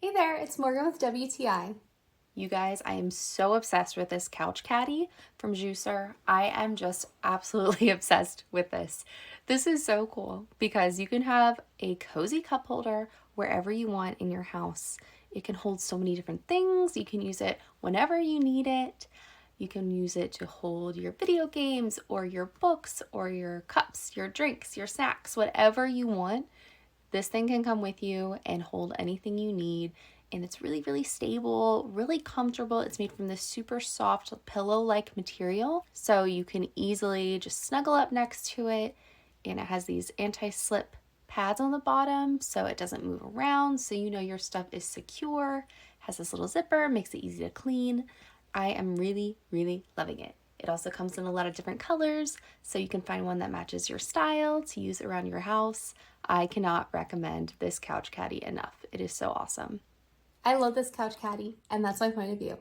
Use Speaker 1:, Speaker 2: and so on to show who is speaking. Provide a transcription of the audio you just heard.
Speaker 1: Hey there, it's Morgan with WTI.
Speaker 2: You guys, I am so obsessed with this couch caddy from Xchouxer. I am just absolutely obsessed with this. This is so cool because you can have a cozy cup holder wherever you want in your house. It can hold so many different things. You can use it whenever you need it. You can use it to hold your video games or your books or your cups, your drinks, your snacks, whatever you want. This thing can come with you and hold anything you need. And it's really, really stable, really comfortable. It's made from this super soft pillow-like material. So you can easily just snuggle up next to it. And it has these anti-slip pads on the bottom so it doesn't move around. So you know your stuff is secure. Has this little zipper, makes it easy to clean. I am really, really loving it. It also comes in a lot of different colors, so you can find one that matches your style to use around your house. I cannot recommend this couch caddy enough. It is so awesome.
Speaker 1: I love this couch caddy, and that's my point of view.